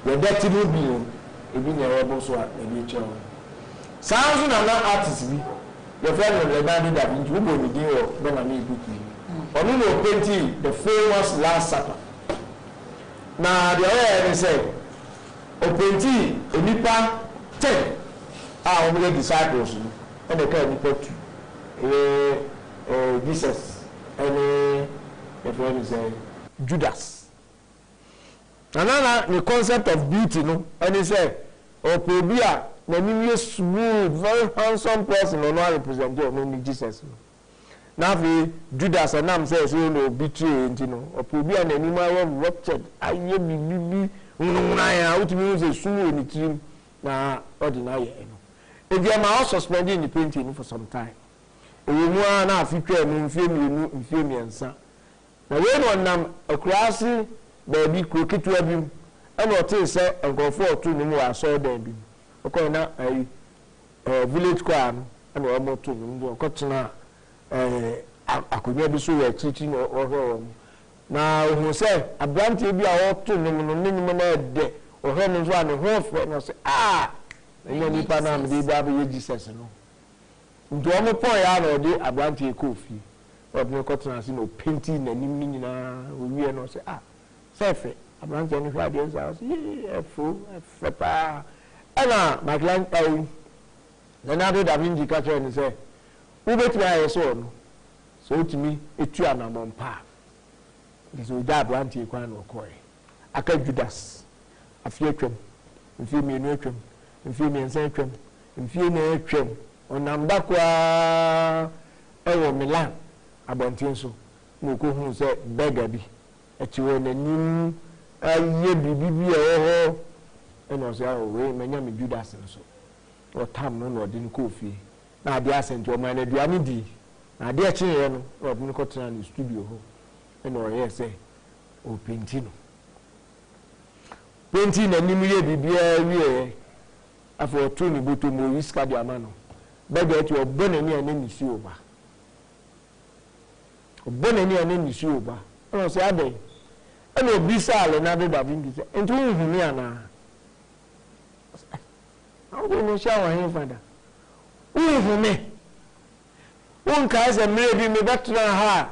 the dirty movie ebi na ebo so a ebi che o sounds na artist bi your friend Leonardo da Vinci who go begin o be na me book ni onu no painting the famous Last Supper na the other say o painting enipa 10 o the disciples and the kind of Jesus and the friend say Judas. And the concept of beauty, no, and he said, "Oh, Pobia, maybe a smooth, very handsome person, or not representative, maybe Jesus." Now, Judas and Nam says, "You know, betray, you know, or Pobia and animal ruptured. I hear me, out to me, a soul in the team, now, ordinary. If you are also suspending the painting for some time, we want now feature and film and son. Now, when one nam a classy. Baby crooked to him, and what is said and go for 2 no more. Saw them. Okay, now a village choir and one more 2 no cotton. I could never be so teaching or now who said a brand to be our 2 no minimum day or Herman's one and half and I say, ah, and then you panam the Baby Jesus. No, to almost point out or day a brand to a coffee, but no cotton as you know, painting and we are not say, ah. Safe, I'm not going to try this house. Yeah, fool, papa. And my client, Leonardo da Vinci catch and say, who bet my son? So to me, it's you and I'm on par. This will dab one to equine or coy. I can Judas. A few trim, and feel me no trim, and feel me and say trim, and feel me trim. On Nambaqua, Milan, Abontinso, Muku who said, beggarby. Etiwe n'anim aye bibibi eho eno so awe manya me Judas nso o tam no no de nko fie na ade asent o man aduane di na ade a chinye no o bi nko tena ni studio ho eno ye say o painti no painti n'anim ye bibia wie afo to ni boto mo wiska de ama no bebe eti obonani ani si oba obonani ani si oba eno so ade and you'll be silent, not that Vinci. And to whom you are now. I'm going to shower him, father. Who for me? One case and maybe me better than her.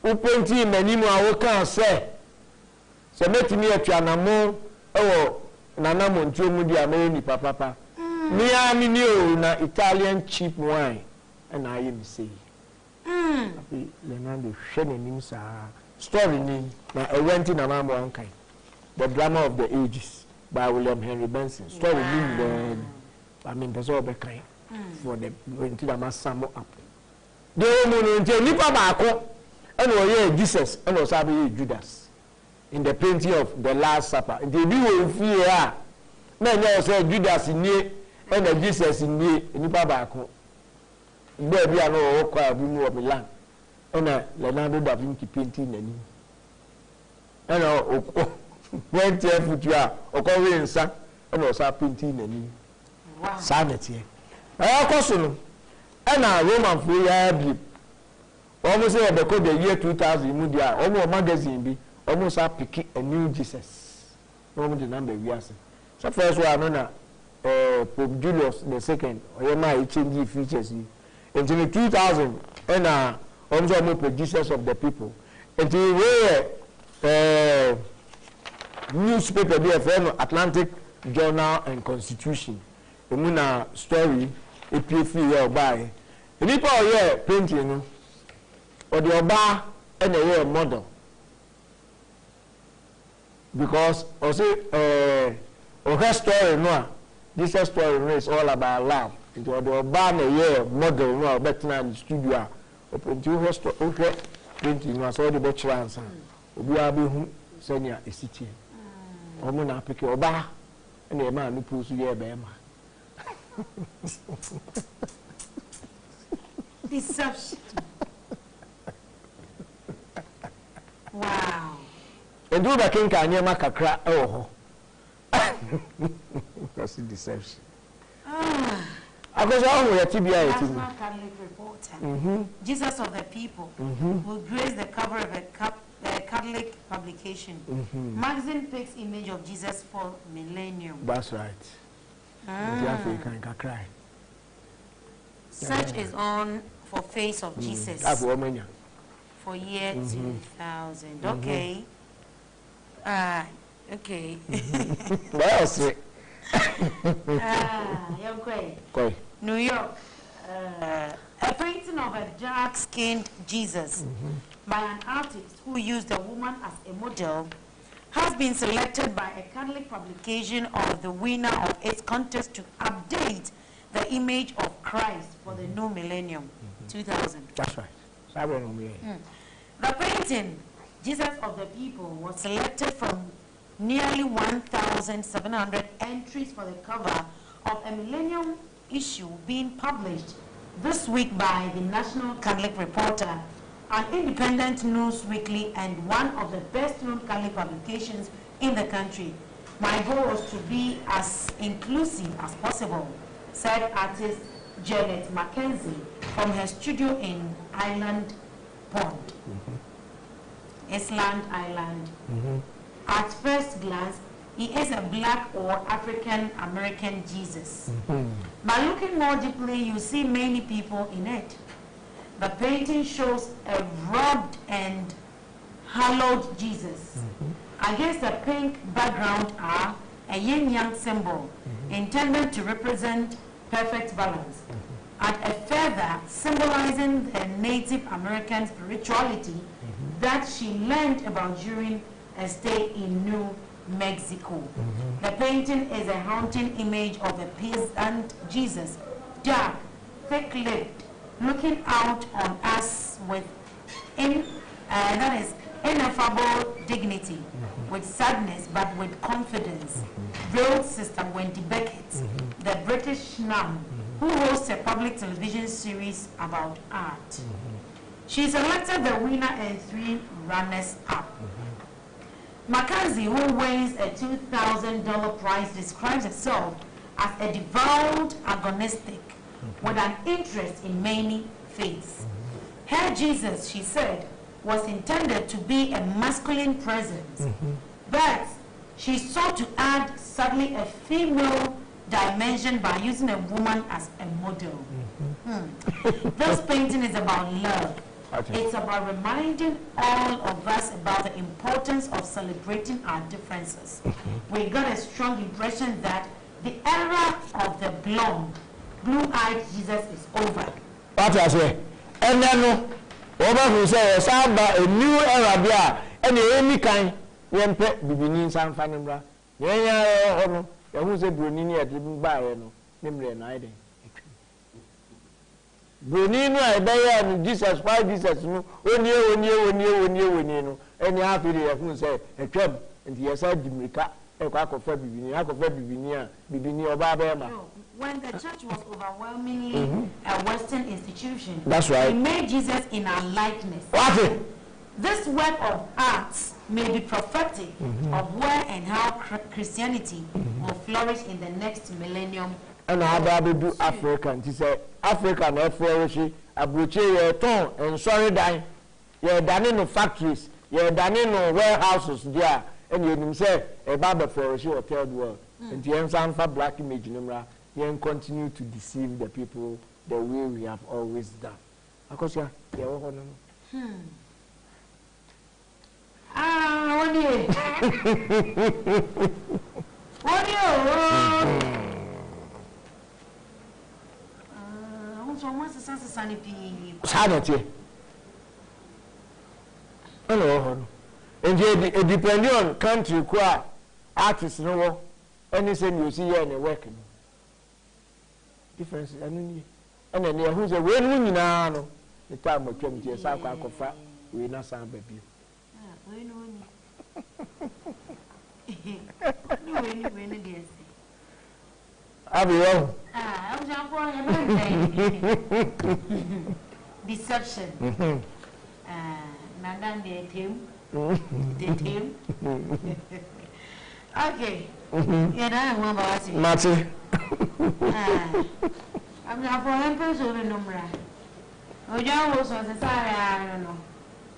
Who paint him and him, I can't say. So make me a Chanamo, oh, Nanamon, Jomudia, Moni, papa. Me, I mean, you, na Italian cheap wine, and I am say. Leonardo shedding himself. Story name na a renting an arm one kind. The Drama of the Ages by William Henry Benson. Story name I mean there's all the kind for the renting a mass sum up. The woman until Nipa Bako and we Jesus and was Judas in the painting of the Last Supper. The will fear men say Judas in near and the Jesus in near Nipa Bako. Baby, I know all more of Milan. And Leonardo da Vinci painting and went there for you or Korean son and was painting and sanity. I question and a Roman for your almost say because the year 2000 Mudia, almost magazine be almost a pick a new Jesus. Almost the number we are saying. So first one, Pope Julius II, or my changing features until 2000 and also more producers of the people. And the newspaper there Atlantic Journal and Constitution. The Muna story a PF or by. The people here painting or the Oba and a year model. Because also her story no this story is all about love. It was the Oba and a year model no better than the studio. Open to host okay printing was all the butcher answer. Obiabe hu senior a city. Omo na pick oba and a man who pulls you bema. Deception. Wow. And do the king can near Macacra. Oh, that's deception. I was always a TBI. Jesus of the people will grace the cover of the Catholic publication. Magazine picks image of Jesus for millennium. That's right. Cry. Search is on for face of Jesus for year 2000. Okay. Okay. What else? New York. A painting of a dark-skinned Jesus by an artist who used a woman as a model has been selected by a Catholic publication of the winner of its contest to update the image of Christ for the new millennium, 2000. That's right. The painting, Jesus of the People, was selected from nearly 1,700 entries for the cover of a millennium issue being published this week by the National Catholic Reporter, an independent news weekly and one of the best-known Catholic publications in the country. My goal was to be as inclusive as possible, said artist Janet Mackenzie from her studio in Island Pond, Island Island. At first glance, he is a black or African American Jesus. By looking more deeply, you see many people in it. The painting shows a robed and hallowed Jesus. Against the pink background are a yin-yang symbol intended to represent perfect balance, and a feather symbolizing the Native American spirituality that she learned about during a stay in New Mexico. The painting is a haunting image of a peasant Jesus, dark, thick-lipped, looking out on us with ineffable dignity, with sadness but with confidence. Wrote Sister Wendy Beckett, the British nun who hosts a public television series about art. She selected the winner and 3 runners-up. Mackenzie, who wins a $2,000 prize, describes herself as a devout agnostic with an interest in many faiths. Her Jesus, she said, was intended to be a masculine presence, but she sought to add sadly a female dimension by using a woman as a model. This painting is about love. It's about reminding all of us about the importance of celebrating our differences. We got a strong impression that the era of the blue-eyed Jesus is over. What I say? And then, over who says, a new era, and any kind, when pet beginning some fanimra. Yeah, who's a Brunini at the Bayano, namely an idea. Brunino, I buy Jesus, why Jesus? No, when you, and you have to say a job, and he has said, Jimrica, a quack of Fabinia, Bibinia, Baba. When the church was overwhelmingly a Western institution, that's right. We made Jesus in our likeness. What? This work of art may be prophetic of where and how Christianity will flourish in the next millennium. And how about do African? He said, African flourishing, Abuche, ton, and sorry, die. You're done in factories, you're done in warehouses, there, and you say, a barber flourishing or third world. And the ensign for black image, you continue to deceive the people the way we have always done. Because you're what do you? What do you? Sanity. Hello. And it depends on country, artists, no, anything you see here in the working. Difference, and then who's a winning now, the time of 20 years, I can't fight, we not sound baby. I'll be wrong. Deception. Nadan did him. Okay. Yeah, I want to Marty. I'm not for him, person, number. Oh, John was on the side, I don't know.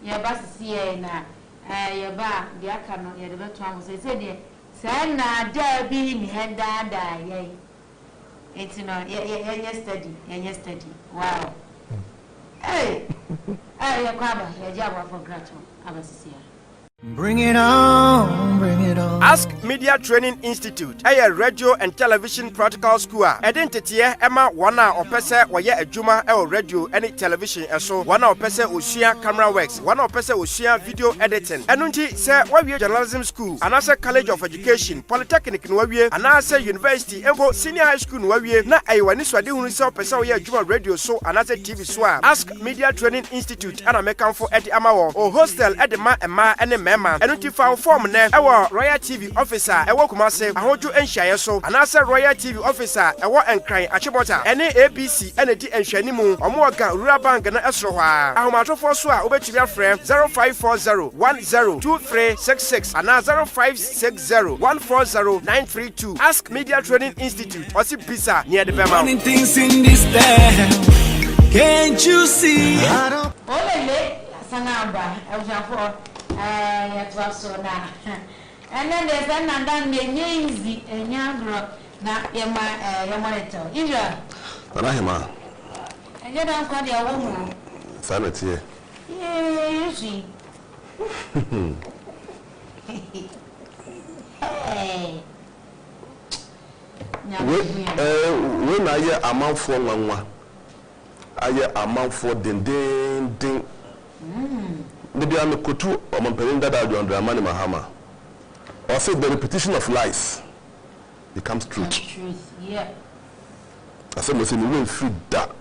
Yeah, but see, Yaba, the Akano, the Veteran said, Sana, Derby, me had died, yea. It's yesterday. Wow. Hey, your father, your job for gratitude. I was here. Bring it on, bring it on. Ask Media Training Institute, a radio and television practical school. Identity Emma wana opese waye adwuma e radio and television eso wana opese osua camera works, wana opese osua video editing. Enunti se wawie journalism school, anase college of education, polytechnic no wawie, anase university, enko senior high school no wawie na ayiwani swade hunu se opese waye adwuma radio so anase TV so. Ask Media Training Institute ana mekanfo edi amawo o hostel edi ma ema ene mema enunti form ne ewo Royal TV officer ewo Kumase ahoju enhyaye so anase Royal TV officer ewo Enkran Achibota ene ABC ene di enhwani mu omo oga Rural Bank na esro hwa ahomatofo so a obetumi afrɛ 0540102366 ana 0560140932. Ask Media Training Institute osi bisa near the bema. Things in this town, can't you see? Olele sanamba ewjafo yatwaso and then there's another easy nyagro na yema leto Israel Anahima and you don't call your woman sanity you see hey when I hear a mouth for one, I hear a mouth for ding. Maybe I'm a kutu or Mamperinda John Dramani Mahama. Or say the repetition of lies becomes truth. Truth, yeah. I said, Monsieur, we will feed that.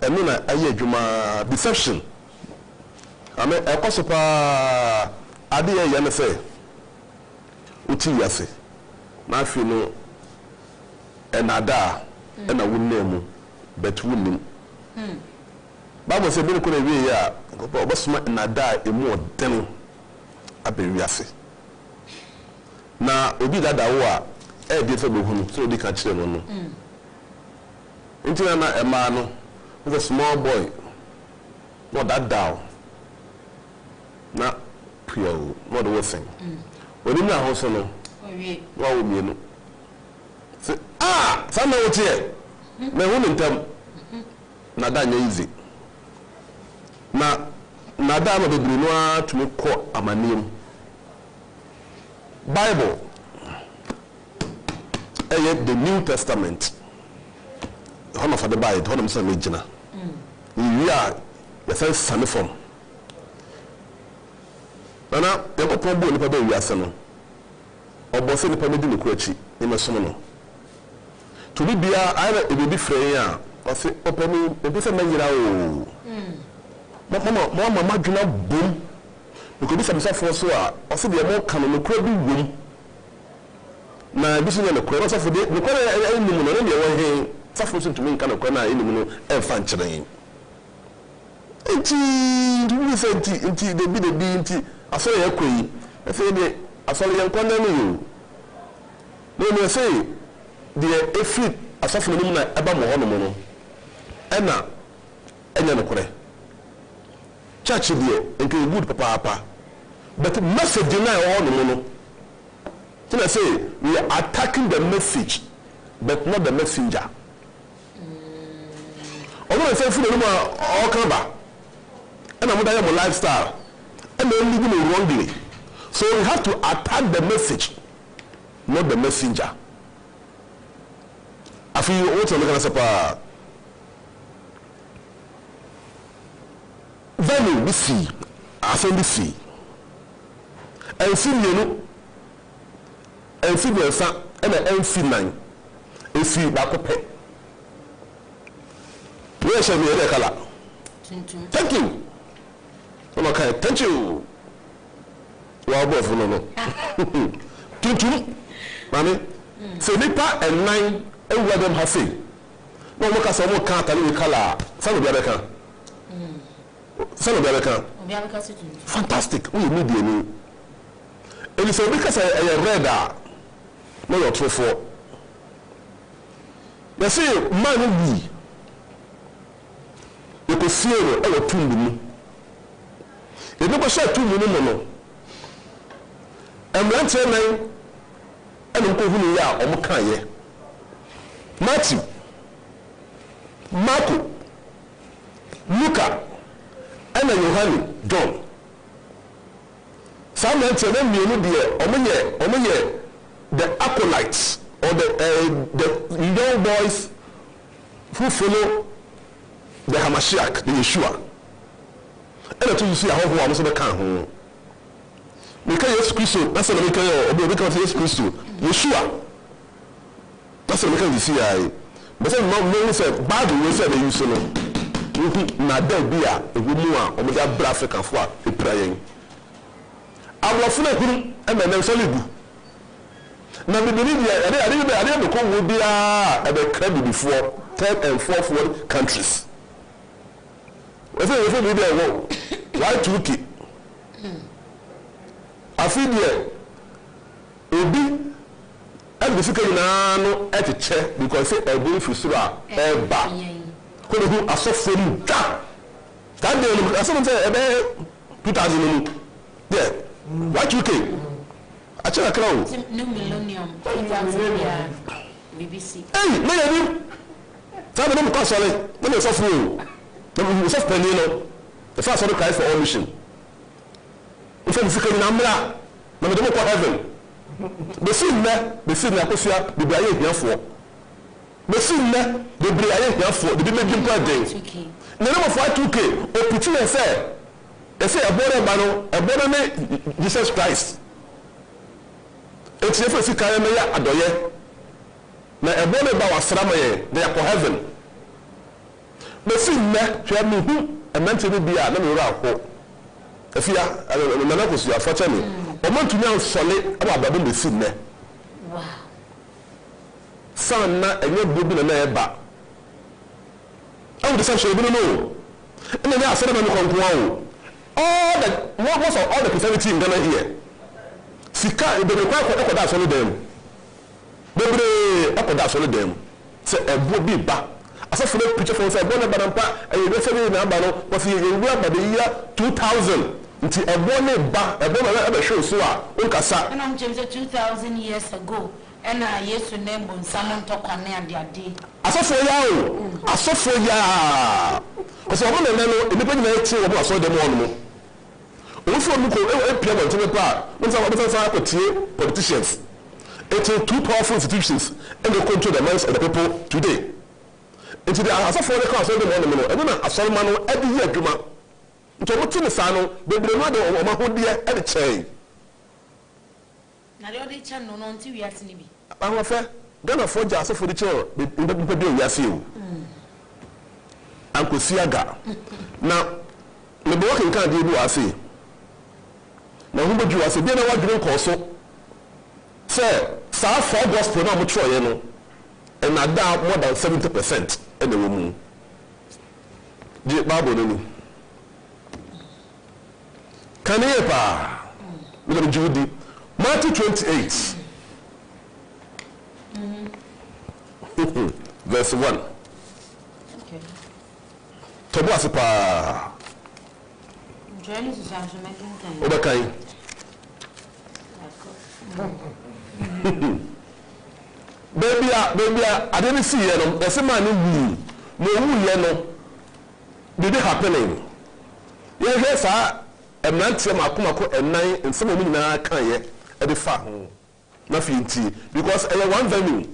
And then I hear Juma deception. I mean, I also I did a Yanafe Uti Yase. My funeral and Ada and I wouldn't name, but wouldn't. Bible said, "Be could be here, but smart na die a more than a beriase." Now, obi that wa did for the so they can chill no. Into a man with a small boy, not that down. Not pure, not the worst thing. When you know how so no, what would you say? Ah, some know what here. Me wouldn't tell. Na that easy. Na dama bebre no atumi kɔ amanim Bible the New Testament honor for the Bible honor msa megina we are the sense sane form nana yakopon bo nipa be wiase no obose nipa medi ne kuachi ne mesom no to bi bia ayɛ ebi frɛ a ɔse opani ebi sɛ manyira o mama madwuna bom because this is for so also the more can no kura bi wom na bi so ne kura so for the kura ai ni mu no ne wo he safo so ntumi nka no kura na ai ni mu no e fa nkyerɛn enti du se enti de bi enti aso ye koyi e se de aso ye nkwa na no yo no say the efit asafo no mu na eba mo ho no mu no ɛna enya no kura church there nke good papa but message na all no can I say we are attacking the message but not the messenger although say food no all come back and I'm your lifestyle and they living wrongly so we have to attack the message not the messenger I feel what I'm going to say value we see asem we see enfi mienu enfi miensa ena enfi nan enfi bakope we shall be the color thank you okay thank you wa bo fun no tuntum mami se nipa ennan ewa dem ha say no mo ka so mo kan tali we color some be abeka fantastic we need the new and so because I read no your true for you see man we you could see it our tumbu e be share tu mu no emrante nan ene ko hunu ya o mo kan ye Matthew Marko Luka and Yohane John. Some men tell them you know the acolytes or the young boys who follow the Hamashiach, the Yeshua. And I told you see how I was can because Jesus Christ, that's what I can because Jesus Christ, Yeshua. That's what I can see. But some no said bad we said they use no. Na there be a woman a omo da bra Africa fo a eprayen. Ablofo na kuru e me na solidu. Na me believe ade be ko wo bia e be credit before third and fourth world countries. We say be there wo. Why Turkey? Afidie obi and the second no etiche because say e go fusura e ba ko do asofo da that day asofo say e 2000 there what you came a chere crown no millennium BBC hey me yabi that no ko sole no me sofo no sofo pani no the first one cry for all mission if you second na mra na me do ko heaven besin na akofia bibia ye hiafo besin na bibia ye hiafo de bi medin pa den na no for 2k opiti na say abore ba no abore ne Jesus Christ etie for sika na ya adoye na abore ba wasra ma ye de yakọ heaven besin na hwe mi hu emente bi bia na me wura akọ afia na na ko su afocha ni omo tumi an sole ababa be sin ne wow san na enye bobi na eba awu de san shey bi no ina na asere ma mi konko awu all the Christianity in Ghana here sika e be kwa ko da sole dem bebre akoda sole dem se ebo bi ba asafo na preacher for say ebo na banampa e be se bi na ba no ko fi e wu aba de year 2000 nti ebo ne ba ebo na ebe show so a unkasa and I'm just 2000 years ago and yesu name bon samon to kwane ade ade asofo ya o asofo ya oso mo na no e be na etie wo aso dem won mo o fo mu ko e pia bon tebe pa mo sa ko tie politicians it is two powerful institutions and they control the minds of the people today into the asofo le ka so dem won mo no e na asorma no e di adwuma nto mo tini sa no bebre no de o ma hodie e de chei na de o de cha no nti wi ase ni bi ahwo fe Ghana for ja asofo de chei be bi wi ase o anko siaga na me bo kan kan de bi ase na hu be ju ase bi na wadwere ko so say sa for gospel na mo troye no and na da more than 70% e de wo mu di bible no can you pa we going to do Matthew 28 verse 1 okay tobo asipa journey to San Francisco obakai baby adeni see ye no ese man wu no ye no did it happening ye he sa emrantie makomako enan nsem omu nyina kan ye e de fa ho na fi nti because one venue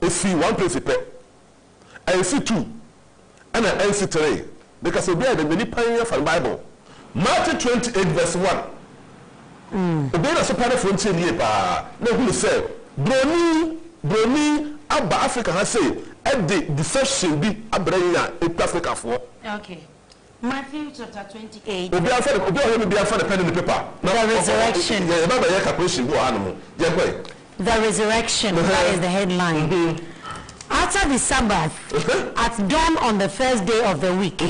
if one place pe and see two and an see three because we are the many pioneer from Bible Matthew 28 verse 1 obi na so pare frontier nie pa na hu say broni aba Africa ha say e the deception bi abranya e Africa for okay Matthew chapter 28 obi afa the pen and the paper the resurrection the resurrection that is the headline after the Sabbath at dawn on the first day of the week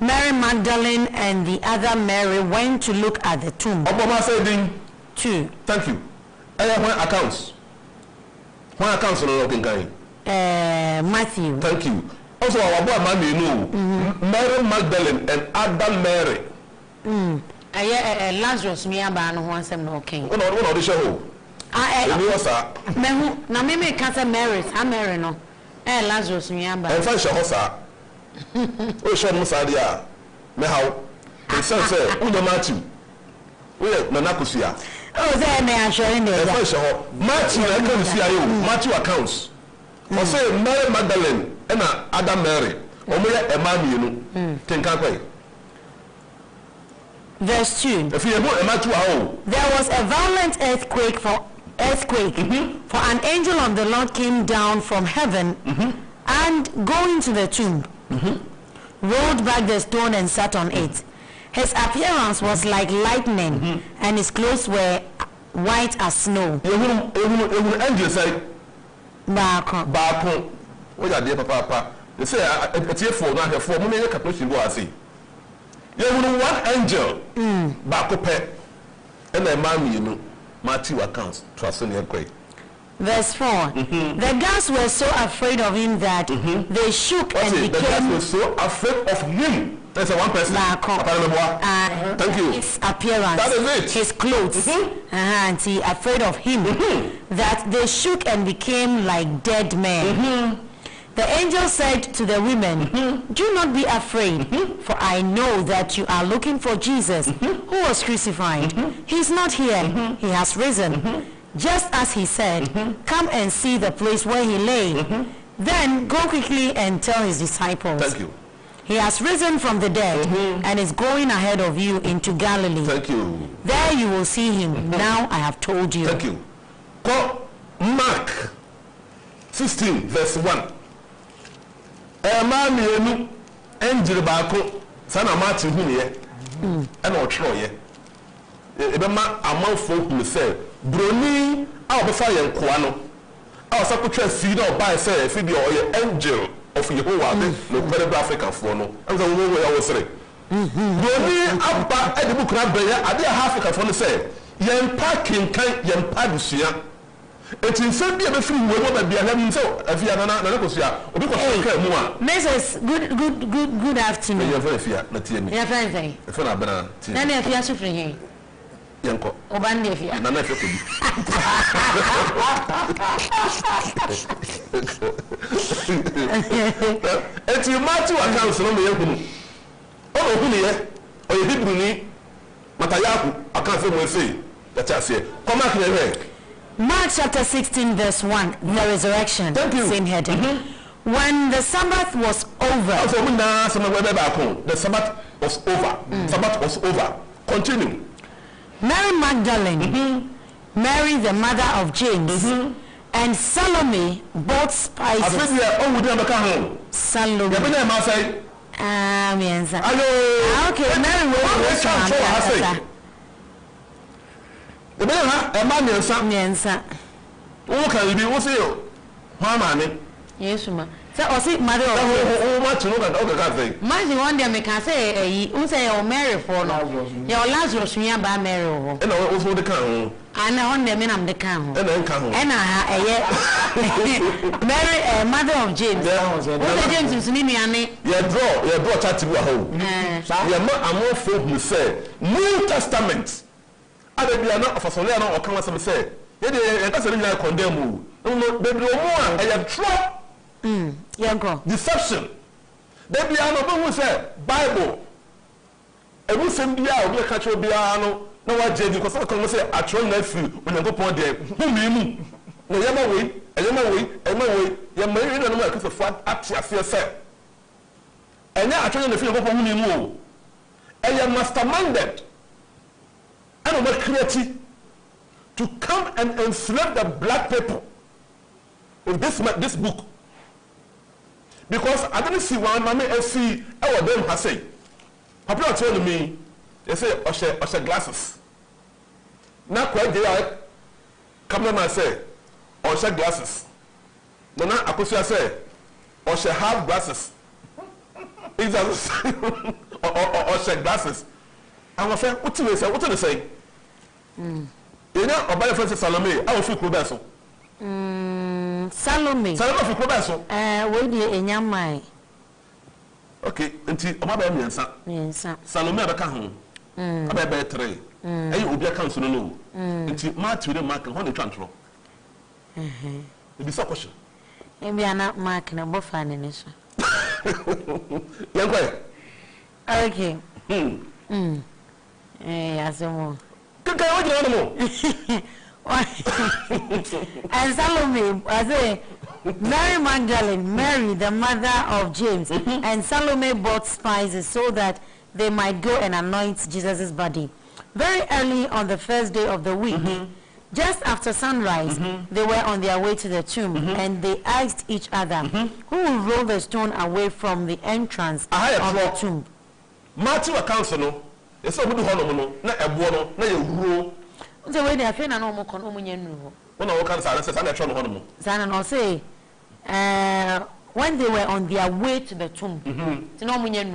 Mary Magdalene and the other Mary went to look at the tomb. Obama said, 2. Thank you. When accounts no looking guy. Matthew. Thank you. Also, our boy man you know, Mary Magdalene and other Mary Lazarus me aba no ho asem no okay When audition ho you was me hu na me ka Mary no Lazarus me aba and find ho sa o show no sa dia me how e say uno Matthew we na nakusia oh say me assuring there find ho Matthew na nakusia yo Matthew accounts o say Mary Magdalene and Adam Mary o mo ye ema mienu tinka kwai. Verse 2. There was a violent earthquake for an angel of the Lord came down from heaven and going to the tomb rolled back the stone and sat on it. His appearance was like lightning and his clothes were white as snow. Angel say Baako. What are they papa? They say it's here for now for me make calculation go see. You will one angel baako pe and a man you Matthew accounts trust in your great. Verse 4. The guards were so afraid of him that they shook and became. The guards were so afraid of him. That's a one person. Thank you. His appearance. That is it. His clothes. And he afraid of him that they shook and became like dead men. The angel said to the women, do not be afraid, for I know that you are looking for Jesus, who was crucified. He is not here. He has risen. Just as he said, come and see the place where he lay. Then go quickly and tell his disciples. Thank you. He has risen from the dead and is going ahead of you into Galilee. Thank you. There you will see him. Now I have told you. Thank you. Go Mark 16 verse 1. Mienu angel baako sana Martin hu ne na otwero ye ebema amanfo hu se broni a obefa ye nkoa no a osakotwa si na obai se fi bi oye angel of Yehovah no very African for no amza wo wo ya wo sere broni abba e de bukura beya ade Africa for no se ye mpa kinkan ye mpa dusia It is said be a free woman that be a lemon so if you are not Mrs. Good afternoon. You're very fair, not me. You're fine. If I'm a then if you are suffering, Yanko, Obandi, if you are not it's your matter accounts on the Yaku. Oh, who here? Or you did me, Matayaku, I can't say that I say. Come back here. Mark chapter 16 verse 1, the resurrection. Thank you. Same heading. When the Sabbath was over. The Sabbath was over. Sabbath was over. Continue. Mary Magdalene, Mary the mother of James, and Salome bought spices. Salome. Okay, Mary was The man a man and Nansa. Oh, can you be what's you? Harmony. Yes, ma. So, or see, mother, what to look at other thing. Mind one day, make I say, who say, oh, Mary for your Lazarus, me by Mary. And I was for the count. And on them, I'm the count. And then come. And I, Mary, mother of James. What the James is me, Annie? You draw chat to home. You're more folk who say, New Testament. I be not of a soldier or come as say. That's a little condemn you. No, baby, no more. I have trap. Deception. They be no who say Bible. And we send be out, be a catch be no what JD because I come say I try nephew when I go point there. Who me? No, yama way, you may no know because of what act as you say. And now I try to feel go for me more. And you masterminded. And over creative to come and enslave the black people with this book. Because I didn't see one mommy and see our them has say. People are telling me, they say Osha glasses. Now quite there cameraman say Osha glasses. No now Akosia say Osha half glasses. It's Osha glasses. I'm afraid what do they say? What do they say? You know, or by the friend Salome, I will feel Kubaso. Salome. Salome for Kubaso. Where do you in your mind? Okay, until my baby and Salome at home. Abebe 3. Eyi obi aka nso no. Nti Matthew ne Mark ho ne twantro. Ebi sa question. Ebi ana Mark na bofa ne so. Yankwa. Okay. Asemo. Kaka o jina no mo. And Salome, I say, Mary Magdalene, Mary, the mother of James, and Salome bought spices so that they might go and anoint Jesus' body. Very early on the first day of the week, just after sunrise, they were on their way to the tomb, and they asked each other, who will roll the stone away from the entrance of the tomb? Matthew accounts no. Yes, I would do no, na ebono, na ye The way they are feeling no more con omunyenru. When I can say I try no hono. Zana no say when they were on their way to the tomb. To no omunyenru.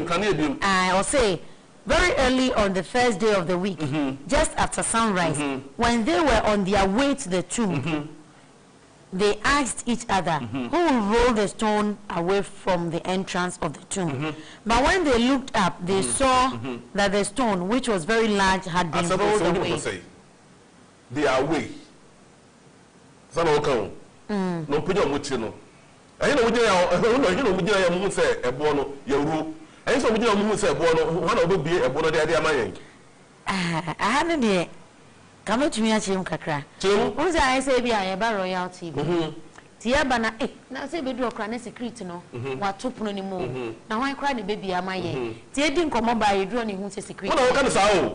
Can you be? I say very early on the first day of the week, just after sunrise, when they were on their way to the tomb, they asked each other, who will roll the stone away from the entrance of the tomb? But when they looked up, they saw that the stone, which was very large, had been rolled away. They are away. Son of a no put your muchino. I know we say a bono, your rule. I saw we say a bono, one of be a bono de my. I had an idea. Come to me at him, Kakra. Who's I say be a royal TV? Tia bana, now say bedrock cran secret no, what took no more. Now I cried the baby am I ye. Tia didn't come up by a drone who's a secret. What can I say?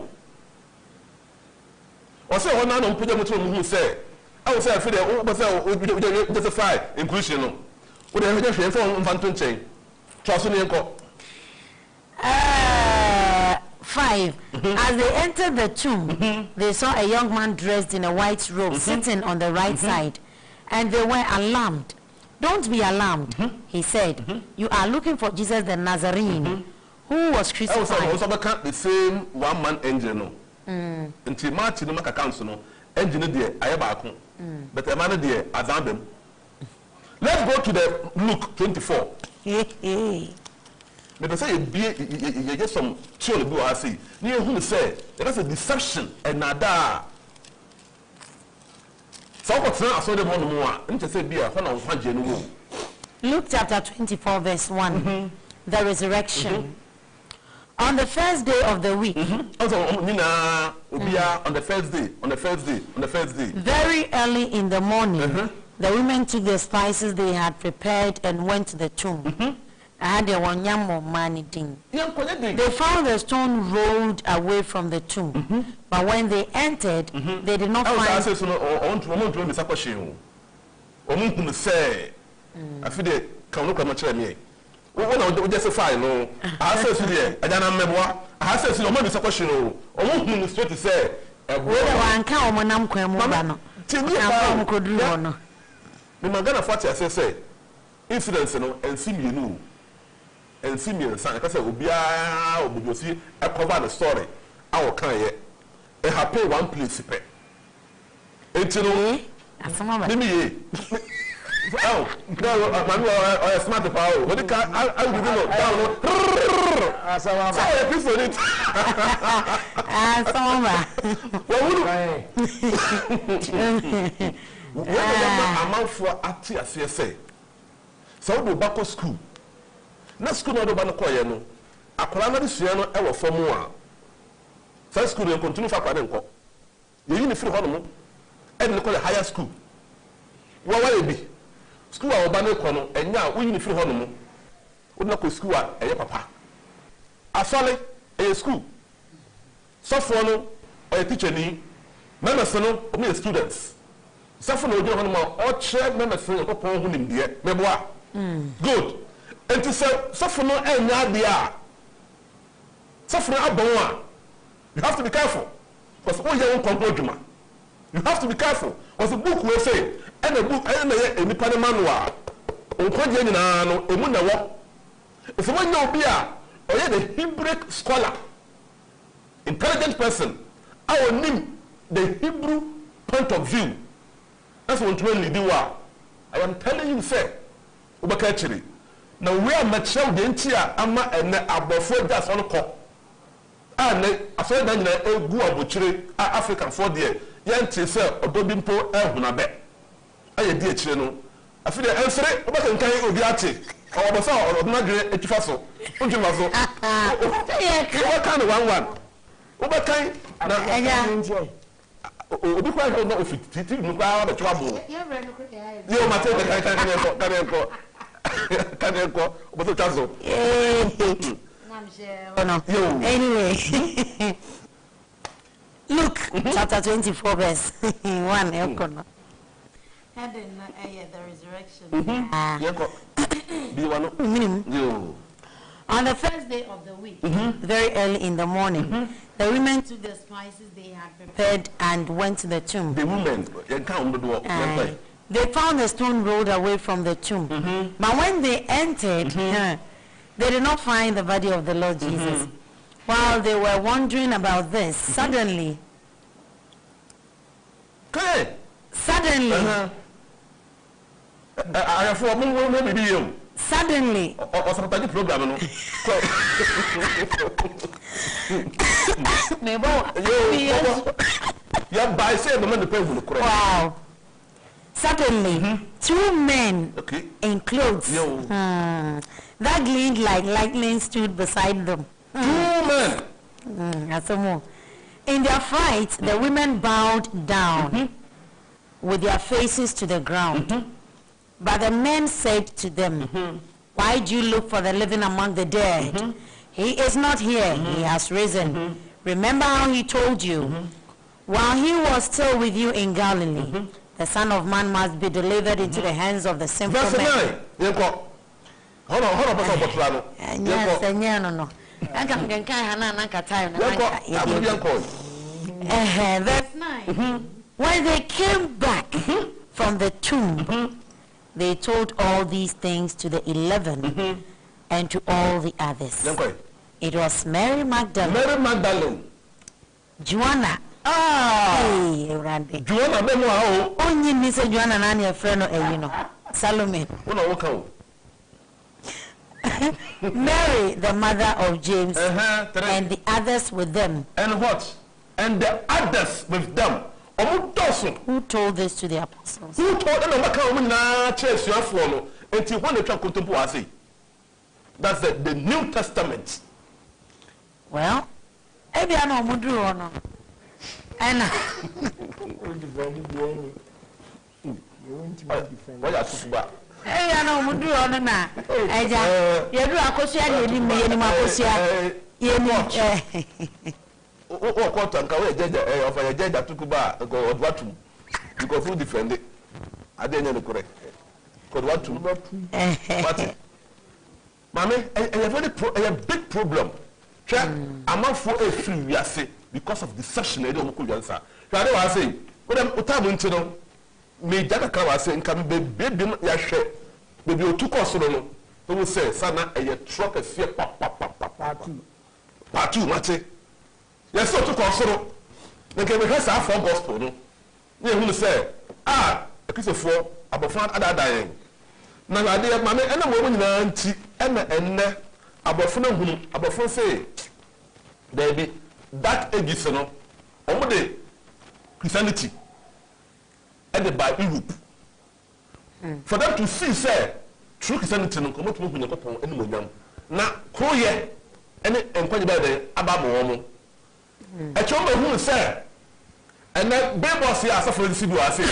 Or say one man on put them who say, I would say I feel that justify inclusion. Would I have just from Phantom chain? Trust me, 5. As they entered the tomb, they saw a young man dressed in a white robe sitting on the right side, and they were alarmed. Don't be alarmed, he said. You are looking for Jesus the Nazarene, who was crucified. Also, the same one-man engine. Until Martin no maka council engine there, I have but a man there, Azambem. Let's go to the Luke 24. But I say you get some chill do I see. Near who say that's a deception and nada. So what's now so the one more and to say be a one of 100. Luke chapter 24 verse 1. The resurrection. On the first day of the week. Also on the first day. Very early in the morning. The women took the spices they had prepared and went to the tomb. I had a one young man ding. They found the stone rolled away from the tomb, but when they entered, they did not find. I feel they can look at my chair. When I justify no, I say, I don't remember. I say, no man is a question. Or won't straight to say, one cow, Manam Quamano. I could do no. The Magana Fati, say, incidents and see me new. And see me and son, because I will be a see a cover the story. Our kind, I have paid one place to pay. It's no, oh, no, I'm smart power. What the car, I will know down. As I episode it. Amount for Ati as you say. So we back to school. Na school no do ba no koye no akola na desua no e wo fomu a first school no continue fa kwade nko ye yi ni free hono mo e ni ko higher school wa bi school a wo ba no ko no enya wo yi ni free hono mo wo na ko school a eye papa asole e school sofo no o teacher ni members no o me students sofo no o je hono mo o che members no ko pon ho nimde meboa good. And to say, suffer no and yadia. Suffer abon. You have to be careful. Because all your own conclusion. You have to be careful. Because the book will say, and the book, and the Panamanual. On Quadiano, a Munawa. If you want to be a Hebrew scholar, intelligent person, I will name the Hebrew point of view. That's what really do. I am telling you, say, Ubakachiri. Now we are mature the entire ama and abofo just on call. ne aso da nyina egu abochire African for there yɛnte sɛ ɔdɔ bi mpo ehuna bɛ ayɛ di akyire no afide ɛnsere wobɛka nkan obi ate ɔbɛsa ɔdɔna dwene etifa so ntwema so wobɛka ne 11 wobɛkan na obi kwa no ofiti no kwa ba twa bo yo mate kan ko obo to chazo anyway Luke chapter 24 verse 1 Elkono heading the resurrection be one on the first day of the week, very early in the morning, the women took the spices they had prepared and went to the tomb. The women, they found the stone rolled away from the tomb. But when they entered, they did not find the body of the Lord Jesus. While they were wondering about this, suddenly, suddenly, program wow. Suddenly, two men in clothes that gleamed like lightning stood beside them. Two men. In their fright, the women bowed down with their faces to the ground. But the men said to them, why do you look for the living among the dead? He is not here, he has risen. Remember how he told you, while he was still with you in Galilee, the Son of Man must be delivered into the hands of the sinful men. Hold on, Verse 9. When they came back from the tomb, they told all these things to the 11 and to all the others. It was Mary Magdalene. Joanna. Hey, Joanna, only Miss Joanna Nani a friend of Salome. Mary, the mother of James, and the others with them. And what? And the others with them. Who told this to the apostles? Who told them about church you follow until when they try to say? That's the New Testament. Well, maybe I know Mudru or no. And what are you about? I know Mudru or no. You do a question, you need me any more. Oh, quarter and judge of a judge at Tukuba, go what to because who defend it? I didn't know correct. Could what to Mammy, a big problem. I'm not for a free, we are saying, because of deception. I don't know answer. I say, what I'm Utabu to know, may Jacka say, come baby, ya share. Baby, you took us on. Who will say, Sana, a truck a fear part two, Mate. Yes, so to console. Then can we have our four gospel? No, you will say, a piece of four, about front other dying. Now, I dear mammy, and a woman in auntie, and about phone, about phone say, there be that Edison, only Christianity, and by Europe. For them to see, say, true Christianity, no come to move upon any woman. Now, Koye, and quite better about woman. A chumber who said, and that baby was here as a friend, I say,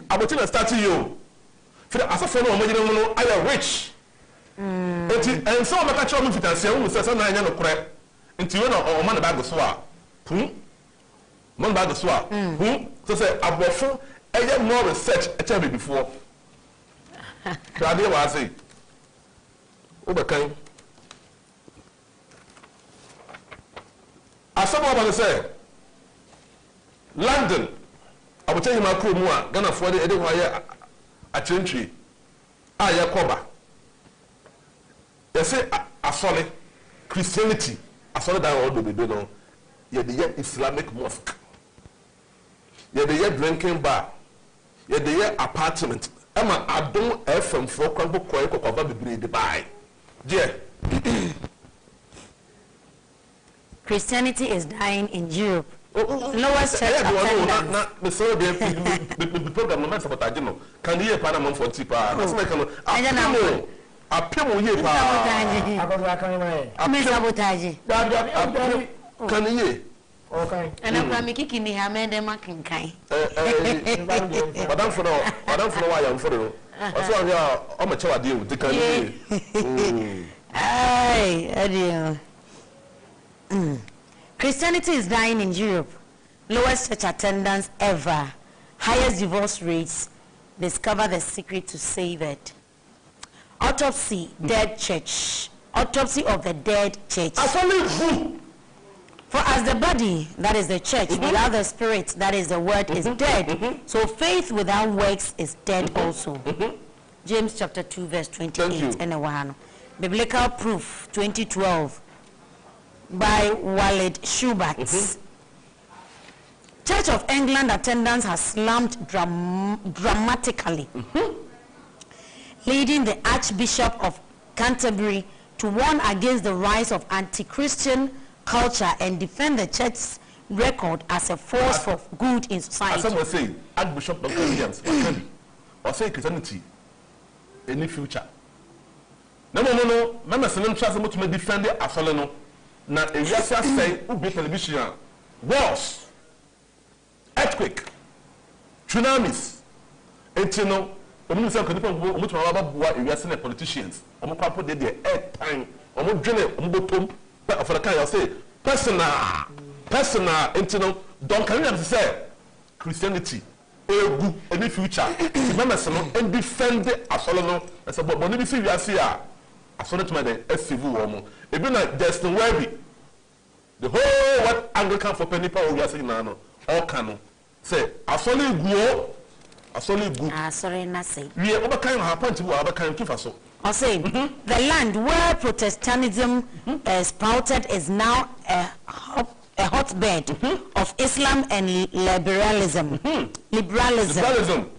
I will tell a statue you. For as a friend, I am rich. And so I catch on with us, who says, I'm not a crap. Until you know, or man about the swap. Man about the swap. So say, I will show I more research a time before. So I did what I say. Overcame. As someone say, London, I will tell you my crew more, Ghana for the Edwaya a country. I Yakoba. They say, a solid Christianity, a solid all the Bible, yet the Islamic mosque, yet the drinking bar, yet the apartment. Emma, I don't have from 4 crumble coil cover the breed by. Dear. Christianity is dying in Europe. Lowest church attendance. The program no sabotage no. Can you pan among for tipa? That's my kind of. Apemo ye pa. Me sabotage. Can you? Okay. And I'm making me have made them making kind. Madam for why I'm for you. Also, I'm a child deal. Christianity is dying in Europe. Lowest church attendance ever. Highest divorce rates. Discover the secret to save it. Autopsy, dead church. Autopsy of the dead church. For as the body, that is the church, without the spirit, that is the word, is dead. So faith without works is dead also. James chapter 2 verse 28. Biblical proof 2012 by Walid Schubert. Church of England attendance has slumped dramatically, leading the Archbishop of Canterbury to warn against the rise of anti-Christian culture and defend the church's record as a force for good in society. As someone saying, Archbishop Dr. Williams or say Christianity any future. No. Mama Selim Charles to defend it as well. Now, if you say, who be television, wars, earthquake, tsunamis, and you know, the minister can be politicians, or put their air time, or for the kind of say, personal, and you know, don't carry them to say, Christianity, any future, remember, and defend it as well. I said, but when you see, we are here. I saw it my civil war. It be like Destin Webby. The whole what Anglican for penny power we are saying now, all canon. Say, I saw it go. I saw it go. Sorry, nothing. We are overcoming our point to our kind of so. I say, the land where Protestantism sprouted is now a hotbed of Islam and liberalism. Liberalism.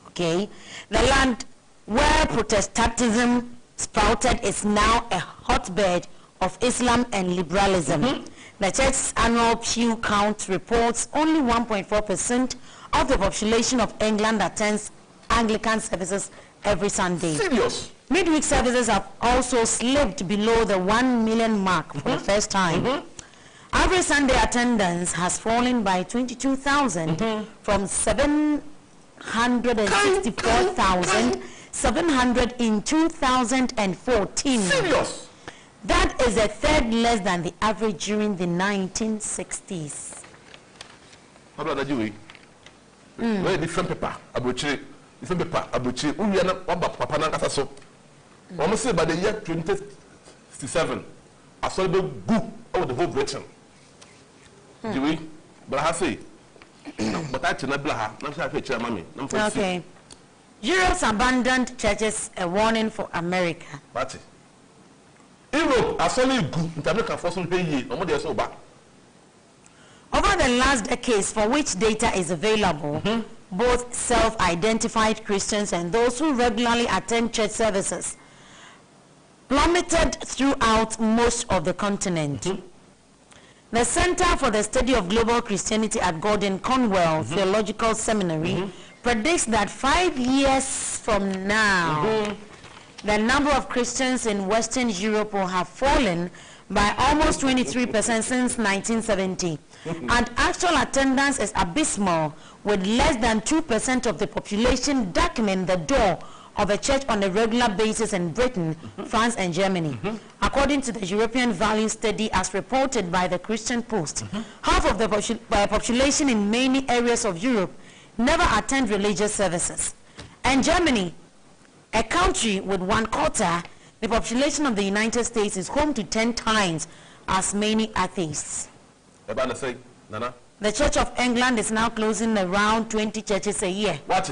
Okay. The land where Protestantism sprouted is now a hotbed of Islam and liberalism. The church's annual Pew count reports only 1.4% of the population of England attends Anglican services every Sunday. Serious? Midweek services have also slipped below the 1 million mark for the first time. Average Sunday attendance has fallen by 22,000 from 764,700 in 2014. Serious? That is a third less than the average during the 1960s. How about that, Joey? Very different paper. Different paper. We are not Papa Nankasa so. Almost by the year 2067, I saw the go over the whole Britain. Joey, but I say, but I cannot blah. Okay. Europe's abandoned churches a warning for America. Party. Europe, I saw you good. America for some pay. No more they so bad. Over the last decades for which data is available, both self-identified Christians and those who regularly attend church services plummeted throughout most of the continent. The Center for the Study of Global Christianity at Gordon Conwell Theological Seminary predicts that 5 years from now, the number of Christians in Western Europe will have fallen by almost 23% since 1970. And actual attendance is abysmal, with less than 2% of the population darkening the door of a church on a regular basis in Britain, France, and Germany. According to the European Value Study as reported by the Christian Post, half of the population in many areas of Europe never attend religious services. And Germany, a country with 1/4 the population of the United States, is home to 10 times as many atheists. The Church of England is now closing around 20 churches a year. What?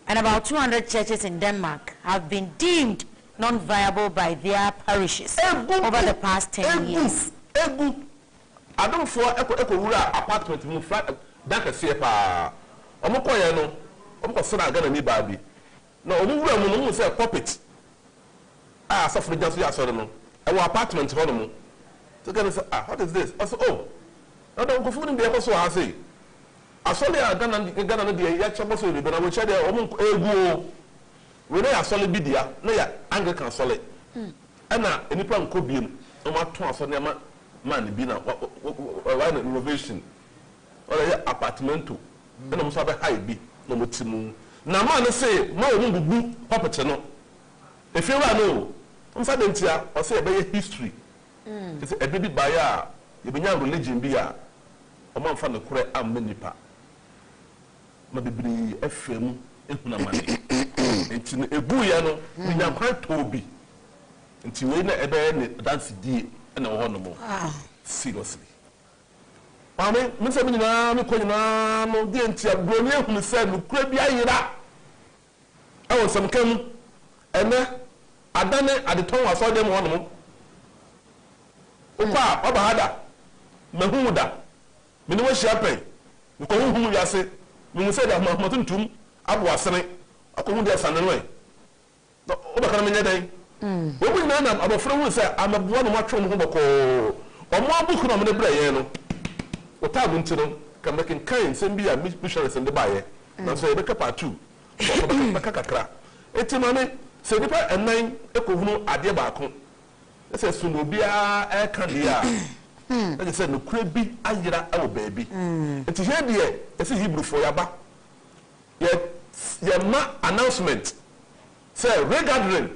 And about 200 churches in Denmark have been deemed non-viable by their parishes over the past 10 years. I don't for apartment in flat. That is a pa. Omokoyano. Omokosana gana ni baby. No, omu say puppet. Ah, suffrage just ya so no. Our apartment hono. So can say, what is this? I said, oh, I don't go for the also I say. I saw the Ghana the Yacha so but I will share their own ego. When I saw the video, no ya Anglican solid. And now any plan could be no matter for them man be now renovation or apartment to and I'm sorry high be no more. Now man say no one will puppet no. If you know, I'm saying here or say about history. It's a baby buyer, you be religion be a man from the correct am menipa. Mabibri FM ehuna mane enti egu ya no nya kwan tobi enti we na ebe ne dance die na wo no mo seriously mame me se nyina me ko nyina no die enti abro ne ehunu se no kura bi ayira e wo sam kam ene adane adeton waso dem wo no mo okwa obahada mahuda me ne wo hia pen ko huhu yase me say that matuntum abu asene akohu dia sanne no e o ba kana me nyadan wo bu na na abofra hu say amabuwa no matwe mo ho bako o mo abuku no me ne braye no o ta bu ntino ka making kind sem bia missionaries and baye na so e be kapa 2 o ba kakakra eti mame se dipa enan ekohunu ade ba ko e say sunu bia e ka dia I said no crabby ayira awo baby. It is here the it's Hebrew for yaba. Your ma announcement. Say regathering.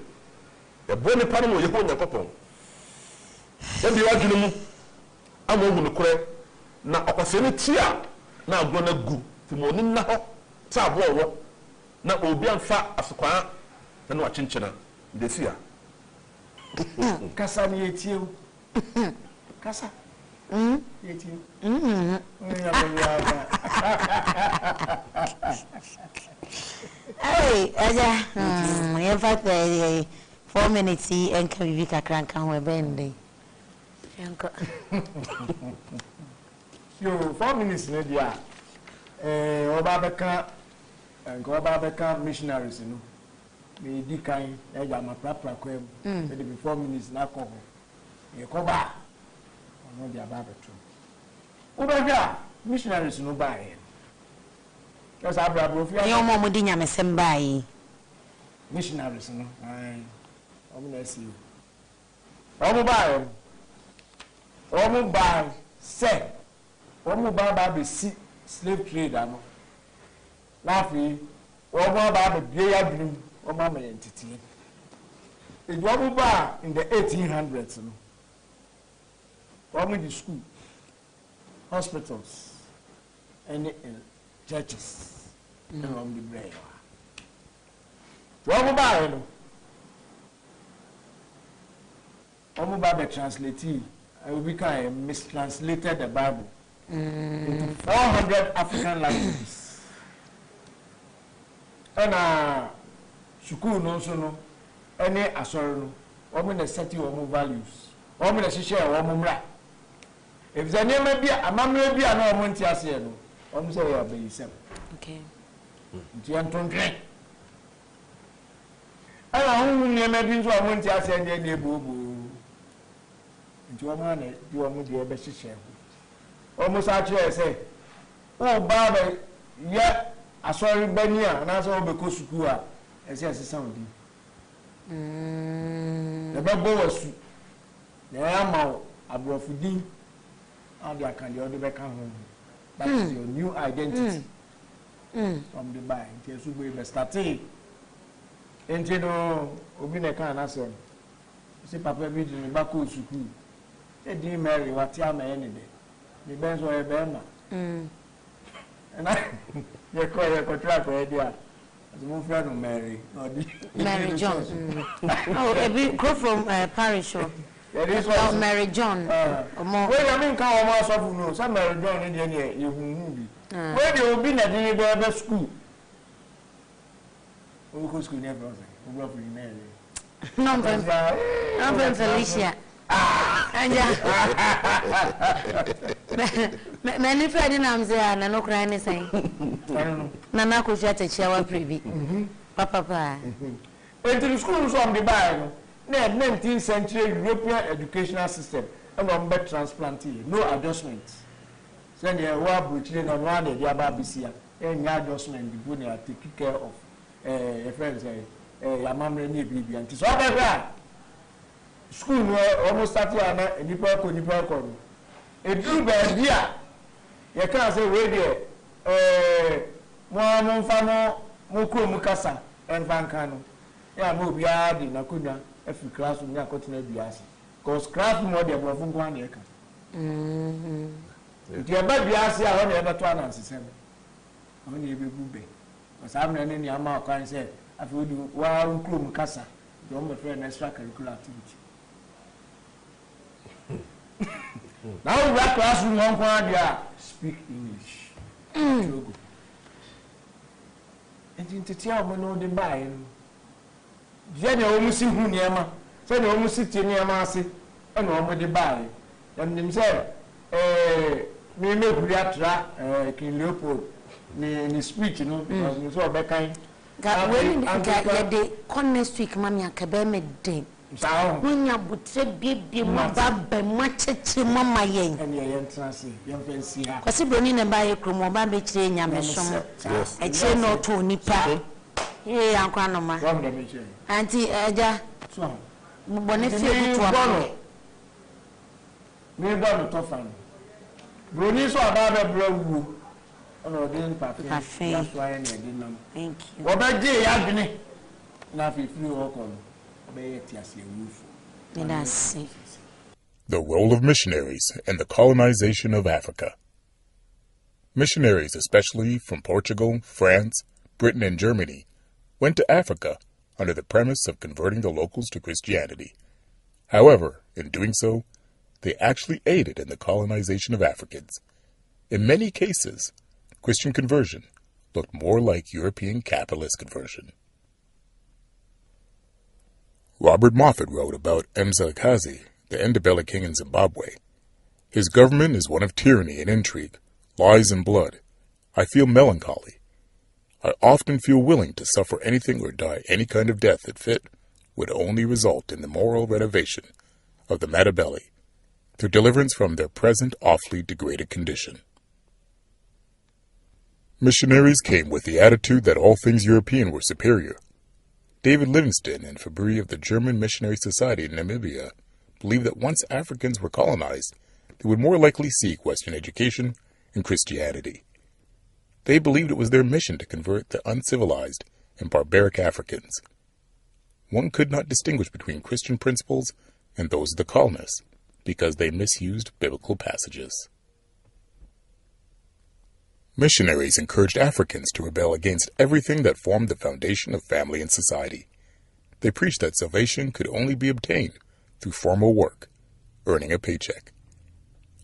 The bone panel you hold your couple. Then the argument I'm going to cry. Now, opportunity now gonna go to morning now. Sabo now obi and fat as a and watching channel. This year. Kasa ni etiu. Kasa. Etiu. Hey, Aja. In fact, 4 minutes and can be crank and we're bending. Yo, 4 minutes, Nadia. Obabeka missionaries, you know. Me di kind, my proper quem. Maybe 4 minutes na ko. You come back. No dia ba betu. Obabeka missionaries no buy. Because Abraham Rofia. Your mom di nyame sem buy. Missionaries no. I'm na see you. Omo buy say. Omo ba be see slave trade ano. Lafi omo ba be ya dream. Oma me entity. It was in the 1800s, no. The school, hospitals, and churches, and on the brain. What about the translated? We can mistranslated the Bible into 400 African languages. And Sukuu no so no any asori no women na set your values women na share wo mumra if the name be amamre bi na wo nti ase no women say you be yourself okay nti antontre ala hu name bi nso wo nti ase ndi na ebubu nti wo ma na di wo mu de be share wo mu sa chere say wo ba ba ya asori bani a na so wo be ko sukuu a ese sound the babo wasu na ama abrofudin and they can the other back home. That is your new identity from the buy. Nti so be starting enti no obi na kan asem si papa bi di ni ba ko suku e di Mary wati ama ene de ni ben so e be ma and I ye ko track e dia Mary John. Oh, a big go from parish. Mary John. Wait, I mean, come on, so no, some Mary John in the you movie. Where you will be at the school? We go school never. We go for Mary. No, Felicia. Many Friday names there, no crying is saying. Nana could shut a chair privy. Papa. Into the schools from the Bible, 19th century European educational system. and on bed transplant, no adjustment. Send your work between on one of the Ababisia, and your adjustment, the bunny are taking care of a friend say, a mamma and baby, and it's all that. School almost started a nipple. A drew by dear. You can't say, wait there, more famo, Moko Mukasa, and Vancano. Yeah, no biad in Nakuna, if you class with Nakotna Bias. Because craft more than one acre. If you are bad Bias, I only ever 2 answers. Only a big because I'm not any amount can say, I feel you one crew Mukasa, the only friend extracurricular activity. Now we are classroom one point, speak English. And to tell me no the buy. Jenny almost see who near ma, said almost sit near Massy, and almost the buy. And himself, me make Riatra, King Leopold, in speech, you know, because you saw that kind. Got when I got the next week, Mammy, I can be day. When you would say, be my bab, much to Mamma Yang. And your entrance, young fancy. Because if running and buy a crew, or baby chain, I'm a summer. I say no to Nipa. Hey, Uncle Anoma. Auntie Aja, so, Boniface to a bonnet. Me born to Toffan. Brunies or Baba Brown. Oh, didn't cafe. That's why I didn't know. Thank you. What about Jay Agni? Now, if you walk on. The role of missionaries in the colonization of Africa. Missionaries, especially from Portugal, France, Britain, and Germany, went to Africa under the premise of converting the locals to Christianity. However, in doing so, they actually aided in the colonization of Africans. In many cases, Christian conversion looked more like European capitalist conversion. Robert Moffat wrote about Mzilikazi, the Ndebele king in Zimbabwe. His government is one of tyranny and intrigue, lies and blood. I feel melancholy. I often feel willing to suffer anything or die any kind of death if it would only result in the moral renovation of the Matabele through deliverance from their present awfully degraded condition. Missionaries came with the attitude that all things European were superior. David Livingstone and Fabry of the German Missionary Society in Namibia believed that once Africans were colonized, they would more likely seek Western education and Christianity. They believed it was their mission to convert the uncivilized and barbaric Africans. One could not distinguish between Christian principles and those of the colonists because they misused biblical passages. Missionaries encouraged Africans to rebel against everything that formed the foundation of family and society. They preached that salvation could only be obtained through formal work, earning a paycheck.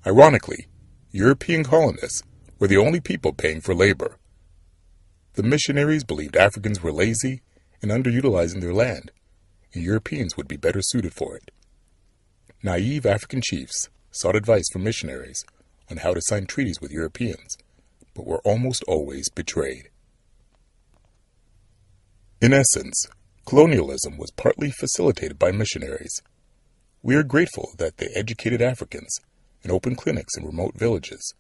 Ironically, European colonists were the only people paying for labor. The missionaries believed Africans were lazy and underutilizing their land, and Europeans would be better suited for it. Naive African chiefs sought advice from missionaries on how to sign treaties with Europeans, but were almost always betrayed. In essence, colonialism was partly facilitated by missionaries. We are grateful that they educated Africans and opened clinics in remote villages,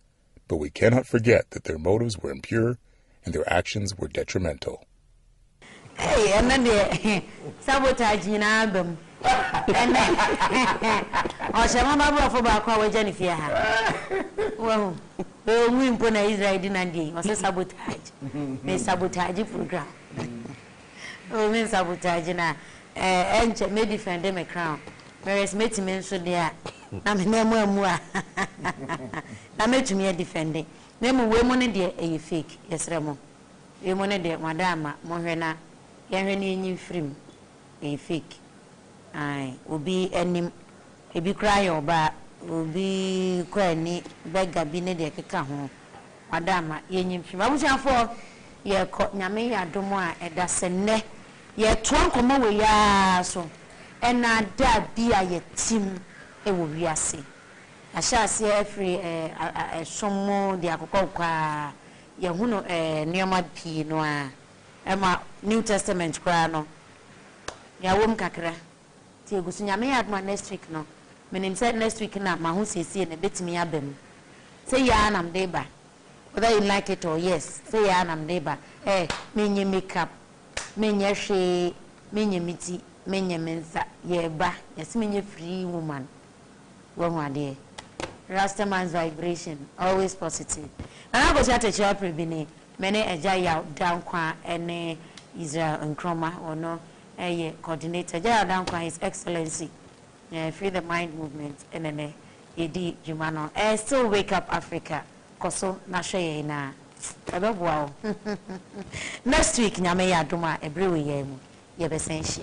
but we cannot forget that their motives were impure and their actions were detrimental. Hey, and then the sabotage in album. And then, or shall I for Bakwa Jennifer? Well, we impone Israel didn't was a sabotage. They sabotage program. Oh, mean sabotage now. And may defend them a crown. Whereas made me so there. I'm no more. I made to me a defending. Name women dear a fake, yes, Ramo. You money dear, Madame, Mohena, Yanni Frim, a fake. I will be any, a big cry or bat, will be quite beg a binnet de Cacaho. Madame, Yanni Frim. I was your for ye caught Yame, I don't want a dozen ne. Ye trunk come away, ya so. And I dare be a team. It will be a see. I shall see every some more the Akoka Yahuno Neoma P. Noir. Emma New Testament crano. Ya wom kakra. Tigusinya me at my next week no. menim say next week na ma ho siesie na betimi abem say ya na mdeba whether you like it or yes say ya na mdeba menye makeup menye hwe menye miti menye mensa ye ba yes menye free woman wonwade Rastaman's vibration always positive and I go say to chop bini many eja ya down kwa ene Israel Nkrumah or no coordinator ja down kwa his excellency free the mind movement ene edi jumano still wake up Africa koso na hwe na ebeboa next week nyame ya doma ebrewe ye mu ye besenhye